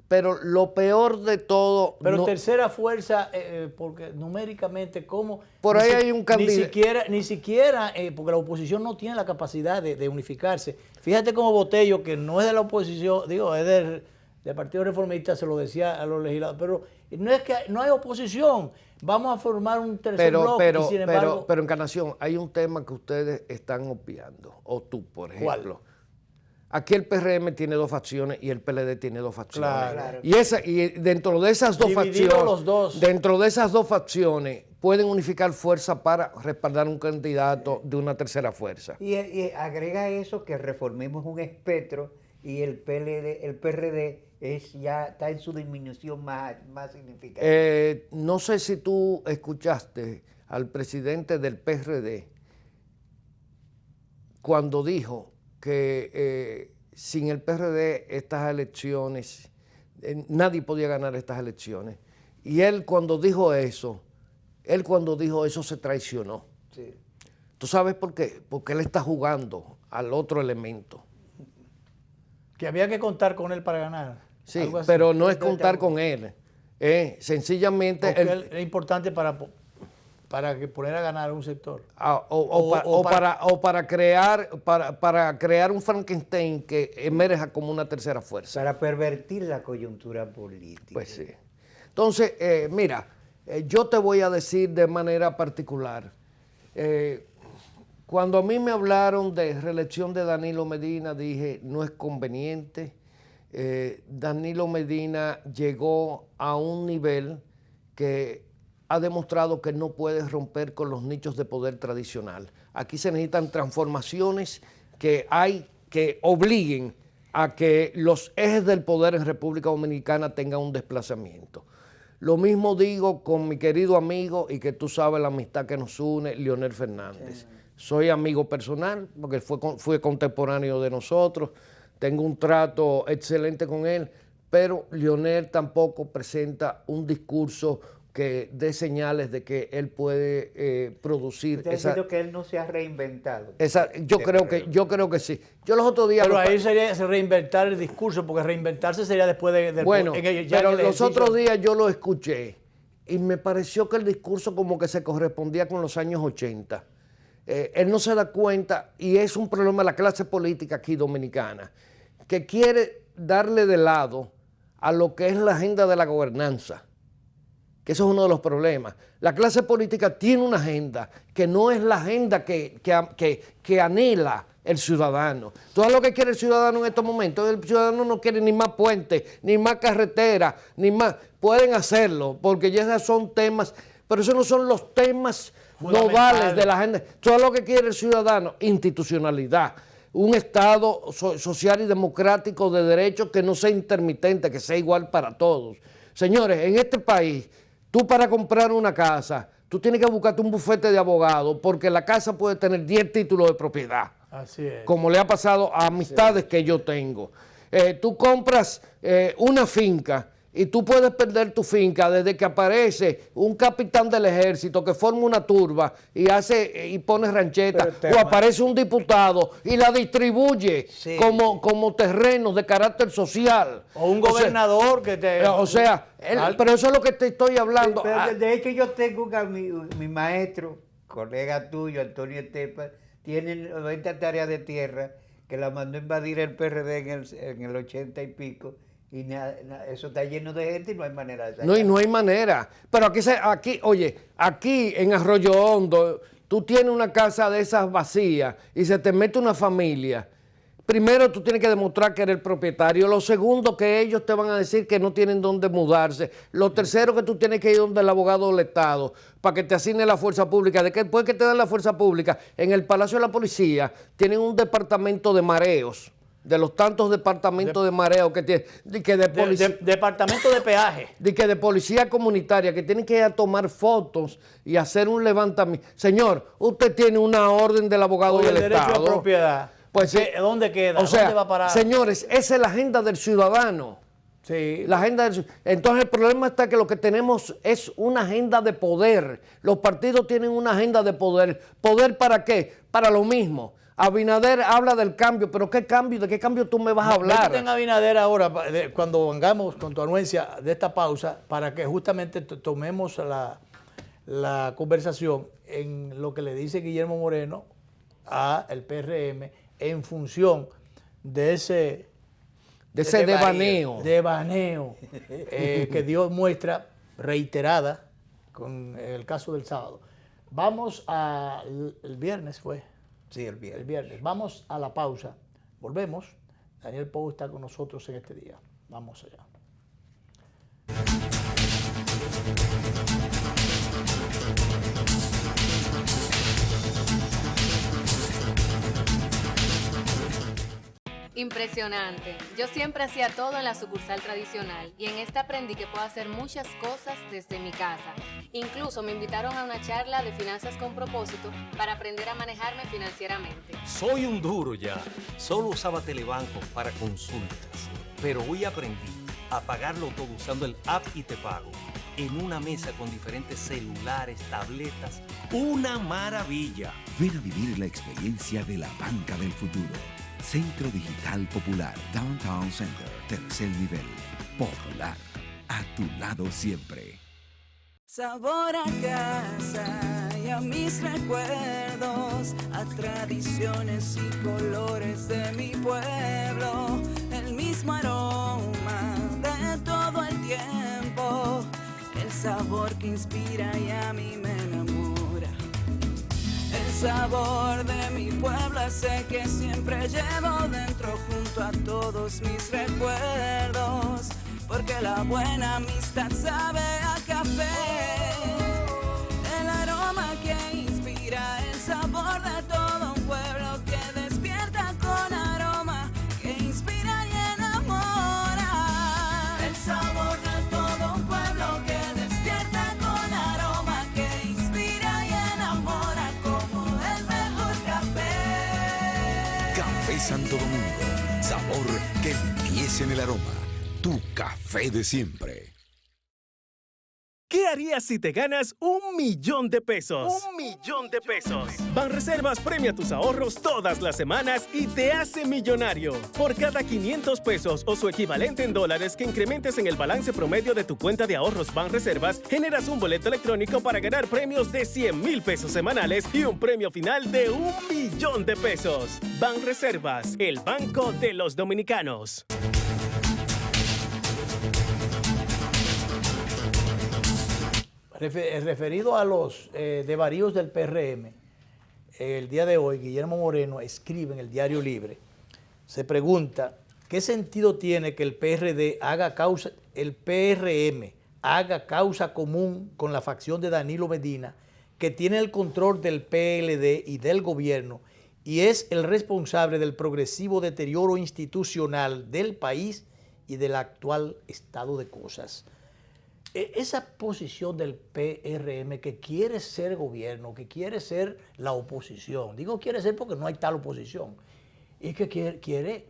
pero lo peor de todo... Pero tercera fuerza, porque numéricamente, ¿cómo? Por ahí hay un candidato... Ni siquiera, porque la oposición no tiene la capacidad de unificarse. Fíjate cómo Botello, que no es de la oposición, digo, es del Partido Reformista, se lo decía a los legisladores, pero no es que no hay oposición, vamos a formar un tercer bloque, y sin embargo... Pero Encarnación, hay un tema que ustedes están obviando, o tú, por ejemplo. ¿Cuál? Aquí el PRM tiene dos facciones y el PLD tiene dos facciones. Claro. Y dentro de esas dos facciones, dentro de esas dos facciones, pueden unificar fuerza para respaldar un candidato de una tercera fuerza. Y agrega eso que reformemos un espectro y el PRD ya está en su disminución más significativa. No sé si tú escuchaste al presidente del PRD cuando dijo que sin el PRD estas elecciones, nadie podía ganar estas elecciones. Y él cuando dijo eso se traicionó. Sí. ¿Tú sabes por qué? Porque él está jugando al otro elemento. Que había que contar con él para ganar. Sí, pero no es contar con él. Sencillamente... Porque es importante para poner a ganar un sector. Para crear un Frankenstein que emerja como una tercera fuerza. Para pervertir la coyuntura política. Pues sí. Entonces, mira, Yo te voy a decir de manera particular, cuando a mí me hablaron de reelección de Danilo Medina, dije, no es conveniente. Danilo Medina llegó a un nivel que ha demostrado que no puede romper con los nichos de poder tradicional. Aquí se necesitan transformaciones que obliguen a que los ejes del poder en República Dominicana tengan un desplazamiento. Lo mismo digo con mi querido amigo, y que tú sabes la amistad que nos une, Leonel Fernández. Soy amigo personal porque fue contemporáneo de nosotros, tengo un trato excelente con él, pero Leonel tampoco presenta un discurso que dé señales de que él puede producir. Usted ha dicho que él no se ha reinventado. Yo creo que sí. Yo los otros días... Pero ahí sería reinventar el discurso, porque reinventarse sería después del... Bueno, pero los otros días yo lo escuché y me pareció que el discurso como que se correspondía con los años 80. Él no se da cuenta, y es un problema de la clase política aquí dominicana, que quiere darle de lado a lo que es la agenda de la gobernanza, que eso es uno de los problemas. La clase política tiene una agenda que no es la agenda que anhela el ciudadano. Todo lo que quiere el ciudadano en estos momentos, el ciudadano no quiere ni más puentes, ni más carreteras, ni más. Pueden hacerlo, porque ya esos son temas, pero esos no son los temas nodales de la agenda. Todo lo que quiere el ciudadano, institucionalidad, un Estado social y democrático de derecho que no sea intermitente, que sea igual para todos. Señores, en este país, tú para comprar una casa, tú tienes que buscarte un bufete de abogados, porque la casa puede tener 10 títulos de propiedad. Así es. Como le ha pasado a amistades que yo tengo. Tú compras una finca y tú puedes perder tu finca desde que aparece un capitán del ejército que forma una turba y pone rancheta, o aparece un diputado y la distribuye como terrenos de carácter social. O un gobernador que te... pero eso es lo que te estoy hablando. De hecho, yo tengo mi maestro, colega tuyo, Antonio Estepa, tiene 90 tareas de tierra que la mandó a invadir el PRD en el 80 y pico. Y eso está lleno de gente y no hay manera de sacar. No hay manera. Pero aquí en Arroyo Hondo, tú tienes una casa de esas vacías y se te mete una familia. Primero, tú tienes que demostrar que eres el propietario. Lo segundo, que ellos te van a decir que no tienen dónde mudarse. Lo tercero, que tú tienes que ir donde el abogado del Estado para que te asigne la fuerza pública. Después que te dan la fuerza pública, en el Palacio de la Policía tienen un departamento de mareos. De los tantos departamentos de mareo que tiene, departamento de peaje. De policía comunitaria, que tienen que ir a tomar fotos y hacer un levantamiento. Señor, usted tiene una orden del abogado del Estado. El derecho a propiedad. Pues, ¿dónde queda? ¿Dónde va a parar? Señores, esa es la agenda del ciudadano. Sí. Entonces el problema está que lo que tenemos es una agenda de poder. Los partidos tienen una agenda de poder. ¿Poder para qué? Para lo mismo. Abinader habla del cambio, pero ¿qué cambio? ¿De qué cambio tú me vas a hablar? Métete en Abinader ahora, cuando vengamos con tu anuencia de esta pausa, para que justamente tomemos la conversación en lo que le dice Guillermo Moreno al PRM en función de ese devaneo que dio muestra reiterada con el caso del sábado. Vamos el viernes fue. Sí, el viernes. El viernes. Vamos a la pausa. Volvemos. Daniel Pou está con nosotros en este día. Vamos allá. Impresionante. Yo siempre hacía todo en la sucursal tradicional y en esta aprendí que puedo hacer muchas cosas desde mi casa. Incluso me invitaron a una charla de finanzas con propósito para aprender a manejarme financieramente. Soy un duro ya. Solo usaba Telebanco para consultas, pero hoy aprendí a pagarlo todo usando el app y Te Pago. En una mesa con diferentes celulares, tabletas, una maravilla. Ven a vivir la experiencia de la banca del futuro. Centro Digital Popular, Downtown Center, tercer nivel. Popular, a tu lado siempre. Sabor a casa y a mis recuerdos, a tradiciones y colores de mi pueblo, el mismo aroma de todo el tiempo, el sabor que inspira y a mí me enamora. El sabor de mi pueblo ese que siempre llevo dentro junto a todos mis recuerdos, porque la buena amistad sabe a café. El aroma que inspira, el sabor de todo un pueblo que despierta con aroma, que inspira y enamora. El sabor de todo un pueblo que despierta con aroma, que inspira y enamora como el mejor café. Café Santo Domingo, sabor que empieza en el aroma. Tu café de siempre. ¿Qué harías si te ganas $1.000.000? $1.000.000. Banreservas premia tus ahorros todas las semanas y te hace millonario. Por cada $500 o su equivalente en dólares que incrementes en el balance promedio de tu cuenta de ahorros Banreservas, generas un boleto electrónico para ganar premios de $100,000 semanales y un premio final de $1.000.000. Banreservas, el banco de los dominicanos. Referido a los desvaríos del PRM, el día de hoy Guillermo Moreno escribe en el Diario Libre, se pregunta qué sentido tiene que el PRM haga causa común con la facción de Danilo Medina, que tiene el control del PLD y del gobierno y es el responsable del progresivo deterioro institucional del país y del actual estado de cosas. Esa posición del PRM que quiere ser gobierno, que quiere ser la oposición, digo quiere ser porque no hay tal oposición, y que quiere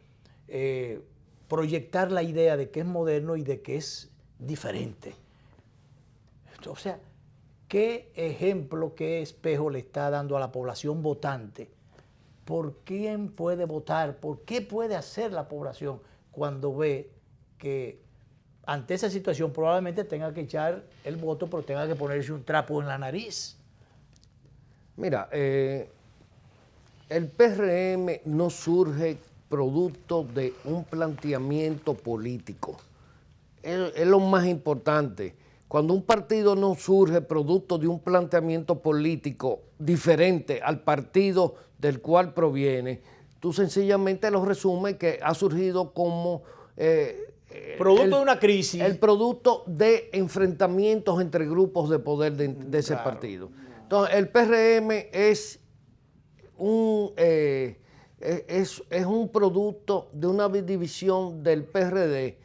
proyectar la idea de que es moderno y de que es diferente. O sea, ¿qué ejemplo, qué espejo le está dando a la población votante? ¿Por quién puede votar? ¿Por qué puede hacer la población cuando ve que ante esa situación probablemente tenga que echar el voto, pero tenga que ponerse un trapo en la nariz? Mira, el PRM no surge producto de un planteamiento político. Es lo más importante. Cuando un partido no surge producto de un planteamiento político diferente al partido del cual proviene, tú sencillamente lo resumes que ha surgido como producto de una crisis. El producto de enfrentamientos entre grupos de poder de ese partido. Entonces, el PRM es un producto de una división del PRD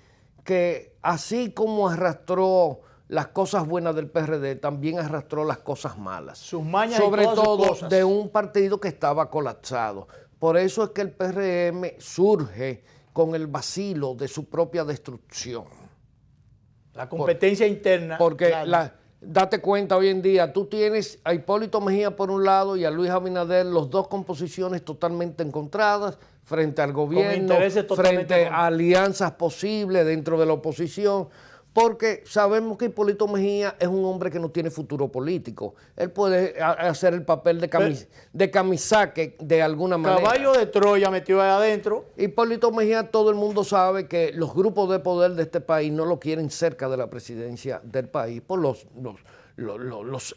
que, así como arrastró las cosas buenas del PRD, también arrastró las cosas malas. Sus mañas sobre y todas todo sus cosas. De un partido que estaba colapsado. Por eso es que el PRM surge con el vacilo de su propia destrucción. La competencia interna. Porque date cuenta, hoy en día tú tienes a Hipólito Mejía por un lado y a Luis Abinader, los dos con posiciones totalmente encontradas frente al gobierno, frente a alianzas posibles dentro de la oposición, porque sabemos que Hipólito Mejía es un hombre que no tiene futuro político. Él puede hacer el papel de camisaque de alguna manera. Caballo de Troya metido ahí adentro. Hipólito Mejía, todo el mundo sabe que los grupos de poder de este país no lo quieren cerca de la presidencia del país por los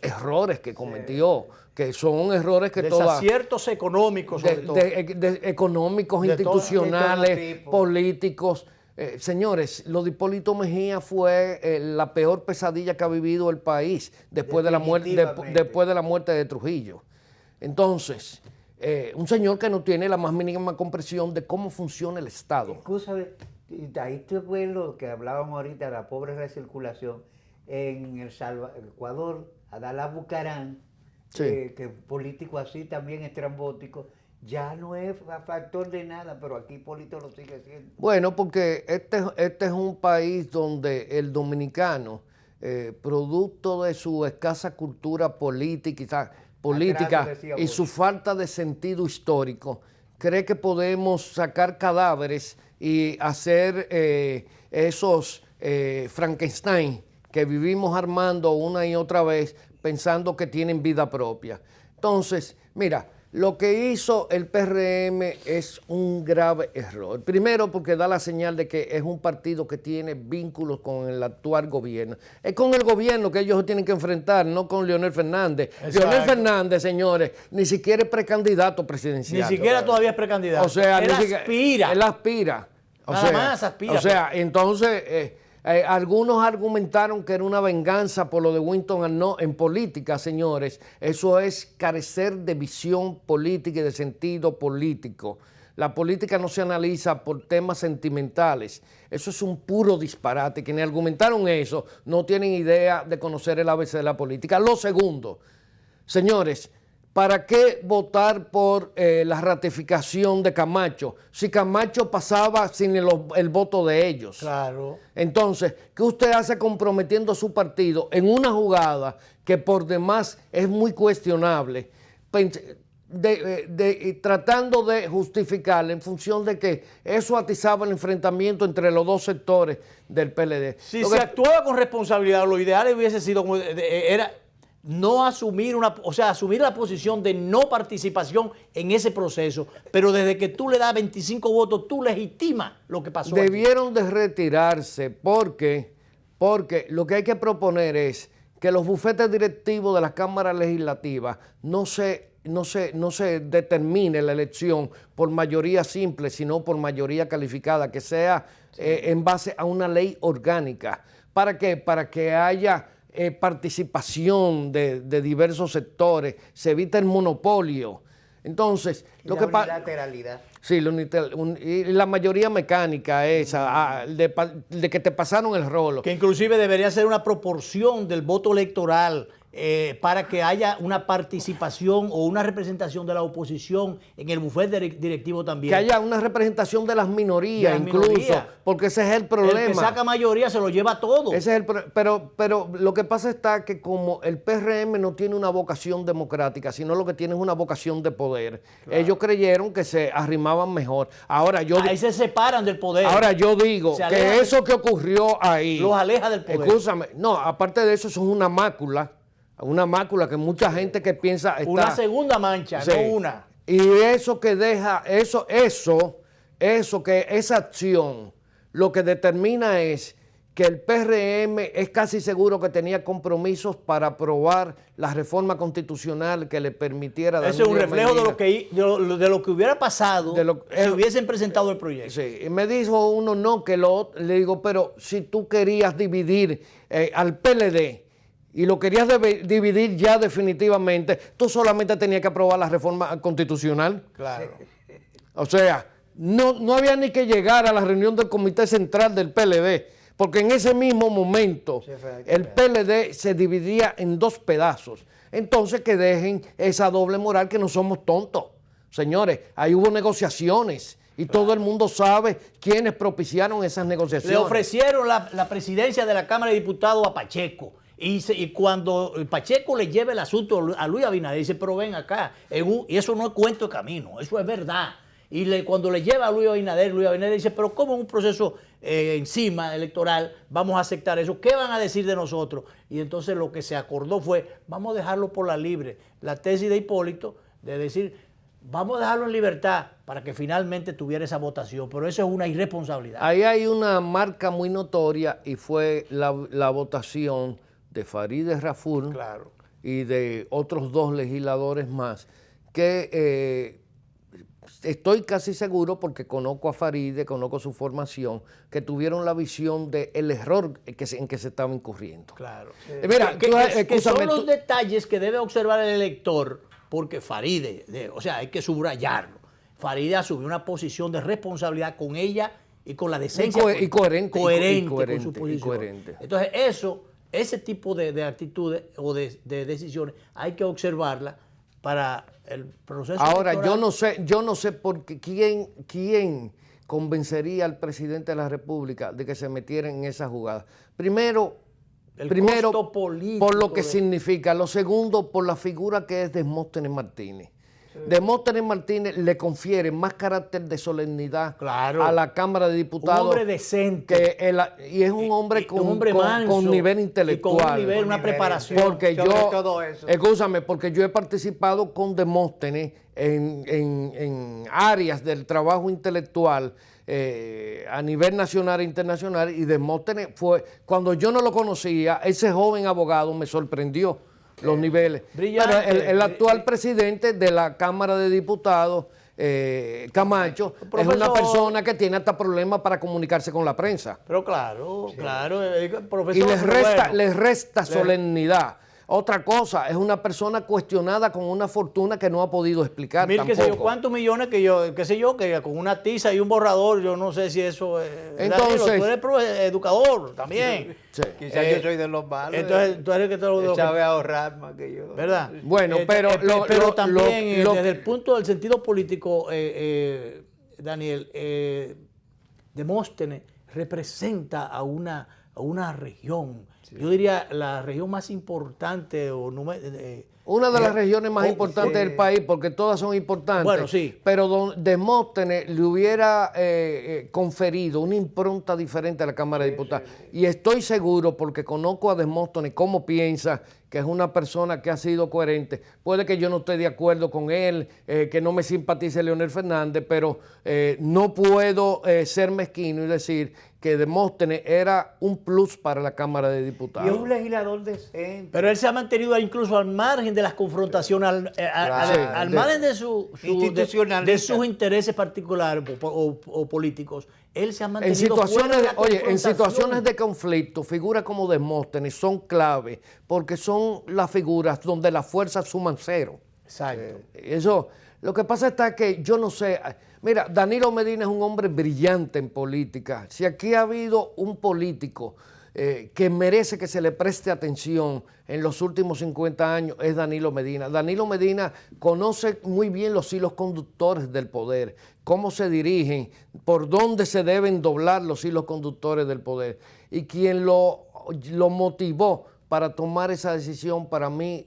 errores que cometió, que son errores que desaciertos económicos, sobre todo. Económicos, institucionales, políticos. Señores, lo de Hipólito Mejía fue la peor pesadilla que ha vivido el país después de la muerte de Trujillo. Entonces, un señor que no tiene la más mínima comprensión de cómo funciona el Estado. Escúchame, ahí te fue lo que hablábamos ahorita, la pobre recirculación en el Ecuador, Adalá Bucarán, sí. Que político así también estrambótico, ya no es factor de nada, pero aquí Hipólito lo sigue siendo. Bueno, porque este es un país donde el dominicano, producto de su escasa cultura política y su falta de sentido histórico, cree que podemos sacar cadáveres y hacer esos Frankenstein que vivimos armando una y otra vez pensando que tienen vida propia. Entonces, mira, lo que hizo el PRM es un grave error. Primero, porque da la señal de que es un partido que tiene vínculos con el actual gobierno. Es con el gobierno que ellos se tienen que enfrentar, no con Leonel Fernández. Exacto. Leonel Fernández, señores, ni siquiera es precandidato presidencial. Ni siquiera todavía es precandidato. O sea, él aspira. Él aspira. Nada más aspira. O sea, entonces... algunos argumentaron que era una venganza por lo de Winston Arnott en política, señores. Eso es carecer de visión política y de sentido político. La política no se analiza por temas sentimentales. Eso es un puro disparate. Quienes argumentaron eso no tienen idea de conocer el ABC de la política. Lo segundo, señores, ¿para qué votar por la ratificación de Camacho? Si Camacho pasaba sin el voto de ellos. Claro. Entonces, ¿qué usted hace comprometiendo su partido en una jugada que por demás es muy cuestionable? Tratando de justificarla en función de que eso atizaba el enfrentamiento entre los dos sectores del PLD. Si se actuaba con responsabilidad, lo ideal hubiese sido como era no asumir asumir la posición de no participación en ese proceso, pero desde que tú le das 25 votos, tú legitimas lo que pasó. Debieron de retirarse porque lo que hay que proponer es que los bufetes directivos de las cámaras legislativas no se determine la elección por mayoría simple, sino por mayoría calificada, que sea en base a una ley orgánica. ¿Para qué? Para que haya participación de diversos sectores, se evita el monopolio. Entonces, y la unilateralidad. Sí, y la mayoría mecánica esa, de que te pasaron el rolo. Que inclusive debería ser una proporción del voto electoral para que haya una participación o una representación de la oposición en el bufete directivo también. Que haya una representación de las minorías, porque ese es el problema. El que saca mayoría se lo lleva todo. Ese es pero lo que pasa está que como el PRM no tiene una vocación democrática, sino lo que tiene es una vocación de poder. Claro. Ellos creyeron que se arrimaban mejor. Ahí se separan del poder. Ahora yo digo que eso que ocurrió ahí... Los aleja del poder. Escúchame, no, aparte de eso es una mácula. Una mácula que mucha gente que piensa está... Una segunda mancha, sí, no una. Y eso que deja, esa acción, lo que determina es que el PRM es casi seguro que tenía compromisos para aprobar la reforma constitucional que le permitiera... Eso es un reflejo de lo que hubiera pasado si hubiesen presentado el proyecto. Sí, y me dijo uno le digo, pero si tú querías dividir al PLD, y lo querías dividir ya definitivamente, tú solamente tenías que aprobar la reforma constitucional. Claro. O sea, no había ni que llegar a la reunión del Comité Central del PLD, porque en ese mismo momento el PLD se dividía en dos pedazos. Entonces que dejen esa doble moral, que no somos tontos. Señores, ahí hubo negociaciones. Y todo el mundo sabe quiénes propiciaron esas negociaciones. Le ofrecieron la presidencia de la Cámara de Diputados a Pacheco. Y cuando Pacheco le lleva el asunto a Luis Abinader, dice, pero ven acá, y eso no es cuento de camino, eso es verdad. Y cuando le lleva a Luis Abinader dice, pero ¿cómo en un proceso encima electoral vamos a aceptar eso? ¿Qué van a decir de nosotros? Y entonces lo que se acordó fue, vamos a dejarlo por la libre. La tesis de Hipólito de decir, vamos a dejarlo en libertad para que finalmente tuviera esa votación, pero eso es una irresponsabilidad. Ahí hay una marca muy notoria y fue la votación de Farideh Raful, claro, y de otros dos legisladores más, que estoy casi seguro, porque conozco a Farideh, conozco su formación, que tuvieron la visión del error en que se estaba incurriendo. Claro. Mira, que son los detalles que debe observar el elector, porque Farideh, hay que subrayarlo, Farideh asumió una posición de responsabilidad con ella y con la decencia. Y coherente con su posición. Entonces ese tipo de actitudes o de decisiones hay que observarlas para el proceso Ahora, electoral. yo no sé por qué, quién convencería al presidente de la República de que se metiera en esa jugada. Primero, costo político por lo que significa. Lo segundo, por la figura que es Demóstenes Martínez. Demóstenes Martínez le confiere más carácter de solemnidad Claro. a la Cámara de Diputados. Un hombre decente. Y es un hombre con, un hombre con- manso, con nivel y intelectual. con un nivel, una preparación. Porque Sobre yo, todo eso. escúchame, porque yo he participado con Demóstenes en áreas del trabajo intelectual a nivel nacional e internacional, y Demóstenes fue, cuando yo no lo conocía, ese joven abogado me sorprendió los niveles. Brillante. Pero el actual presidente de la Cámara de Diputados, Camacho, es una Profesor. persona que tiene hasta problemas para comunicarse con la prensa. Pero claro, profesor. Y les pero resta, bueno. les resta solemnidad. Otra cosa, es una persona cuestionada con una fortuna que no ha podido explicar Mil, qué sé yo, tampoco. cuántos millones que yo, qué sé yo, que con una tiza y un borrador, yo no sé si eso es. Entonces- Danilo, tú eres educador también. Sí. Quizás yo soy de los malos. Entonces tú eres el que te Él sabe ahorrar más que yo. ¿Verdad? Bueno, pero pero también lo desde que- el punto del sentido político, Daniel, Demóstenes representa a una región. Yo diría la región más importante o una de las regiones más importantes del país, porque todas son importantes. Bueno, sí. Pero Demóstenes le hubiera conferido una impronta diferente a la Cámara de Diputados. Y estoy seguro, porque conozco a Demóstenes, cómo piensa, que es una persona que ha sido coherente. Puede que yo no esté de acuerdo con él, que no me simpatice Leonel Fernández, pero no puedo ser mezquino y decir que Demóstenes era un plus para la Cámara de Y Diputados. es un legislador decente. Pero él se ha mantenido incluso al margen de las confrontaciones, al margen de Institucionalista. sus intereses particulares o políticos. Él se ha En mantenido fuera situaciones, de la en confrontación. situaciones de conflicto, figuras como Demóstenes son clave porque son las figuras donde las fuerzas suman cero. Exacto. Eso, lo que pasa está que yo no sé, mira, Danilo Medina es un hombre brillante en política. Si aquí ha habido un político que merece que se le preste atención en los últimos 50 años, es Danilo Medina. Danilo Medina conoce muy bien los hilos conductores del poder, cómo se dirigen, por dónde se deben doblar los hilos conductores del poder. Y quien lo motivó para tomar esa decisión, para mí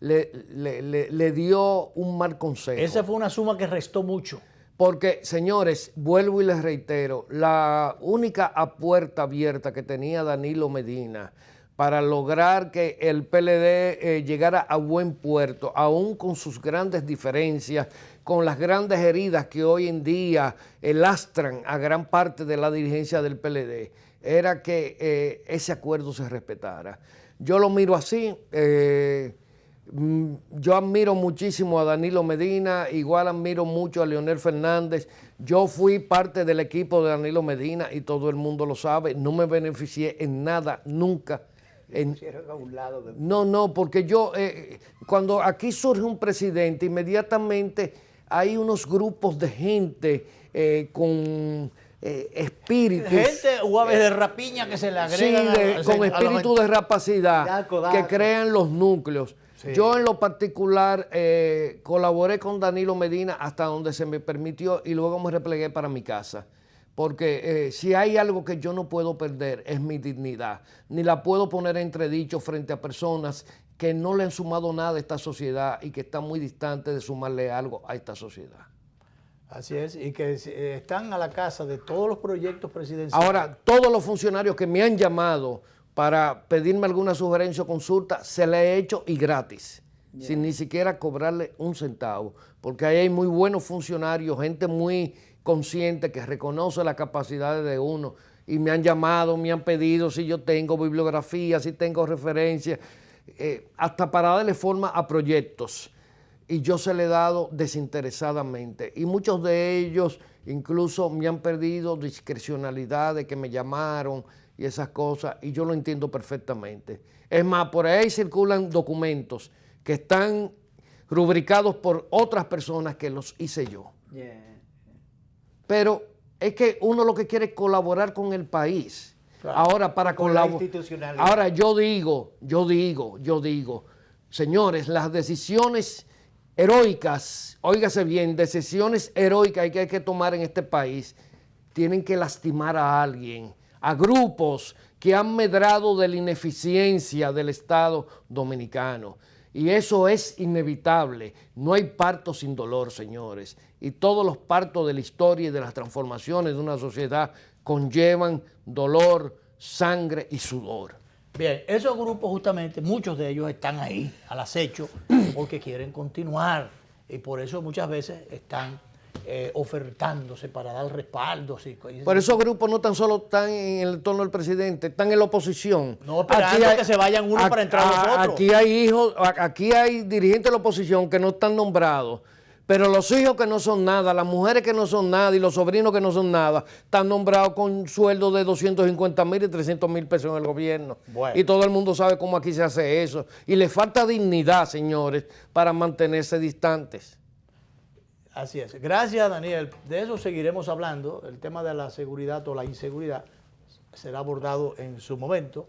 le dio un mal consejo. Esa fue una suma que restó mucho. Porque, señores, vuelvo y les reitero, la única puerta abierta que tenía Danilo Medina para lograr que el PLD llegara a buen puerto, aún con sus grandes diferencias, con las grandes heridas que hoy en día lastran a gran parte de la dirigencia del PLD, era que ese acuerdo se respetara. Yo lo miro así. Yo admiro muchísimo a Danilo Medina, igual admiro mucho a Leonel Fernández. Yo fui parte del equipo de Danilo Medina y todo el mundo lo sabe. No me beneficié en nada, nunca. A un lado de... No, porque yo, cuando aquí surge un presidente, inmediatamente hay unos grupos de gente con espíritus. Gente o aves de rapiña que se le agregan con espíritu de rapacidad Daco. que crean los núcleos. Sí. Yo en lo particular colaboré con Danilo Medina hasta donde se me permitió y luego me replegué para mi casa. Porque si hay algo que yo no puedo perder es mi dignidad. Ni la puedo poner en entredicho frente a personas que no le han sumado nada a esta sociedad y que están muy distantes de sumarle algo a esta sociedad. Así es, y que están a la casa de todos los proyectos presidenciales. Ahora, todos los funcionarios que me han llamado para pedirme alguna sugerencia o consulta, se le he hecho y gratis, sin ni siquiera cobrarle un centavo, porque ahí hay muy buenos funcionarios, gente muy consciente que reconoce las capacidades de uno, y me han llamado, me han pedido si yo tengo bibliografía, si tengo referencias, hasta para darle forma a proyectos, y yo se le he dado desinteresadamente, y muchos de ellos incluso me han perdido discrecionalidad de que me llamaron, y esas cosas, y yo lo entiendo perfectamente. Es más, por ahí circulan documentos que están rubricados por otras personas que los hice yo. Pero es que uno lo que quiere es colaborar con el país. Claro. Ahora, para colaborar. Ahora, yo digo, señores, las decisiones heroicas, óigase bien, decisiones heroicas que hay que tomar en este país, tienen que lastimar a alguien, a grupos que han medrado de la ineficiencia del Estado dominicano. Y eso es inevitable. No hay parto sin dolor, señores. Y todos los partos de la historia y de las transformaciones de una sociedad conllevan dolor, sangre y sudor. Bien, esos grupos justamente, muchos de ellos están ahí al acecho porque quieren continuar y por eso muchas veces están ofertándose para dar respaldos. Por esos grupos no tan solo están en el entorno del presidente, están en la oposición. No esperando que se vayan unos para entrar los otros. Aquí hay dirigentes de la oposición que no están nombrados, pero los hijos que no son nada, las mujeres que no son nada y los sobrinos que no son nada, están nombrados con sueldos de 250,000 y 300,000 pesos en el gobierno. Bueno. Y todo el mundo sabe cómo aquí se hace eso. Y le falta dignidad, señores, para mantenerse distantes. Así es. Gracias, Daniel. De eso seguiremos hablando. El tema de la seguridad o la inseguridad será abordado en su momento.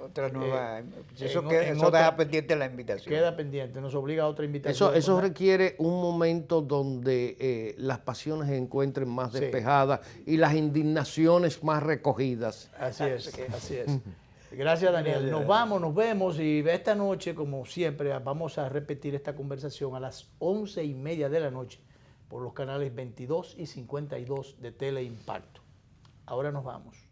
Otra nueva. Eso deja pendiente la invitación. Queda pendiente, nos obliga a otra invitación. Eso requiere un momento donde las pasiones se encuentren más despejadas y las indignaciones más recogidas. Así es, así es. Gracias, Daniel. Nos vamos, nos vemos y esta noche, como siempre, vamos a repetir esta conversación a las 11:30 de la noche por los canales 22 y 52 de Teleimpacto. Ahora nos vamos.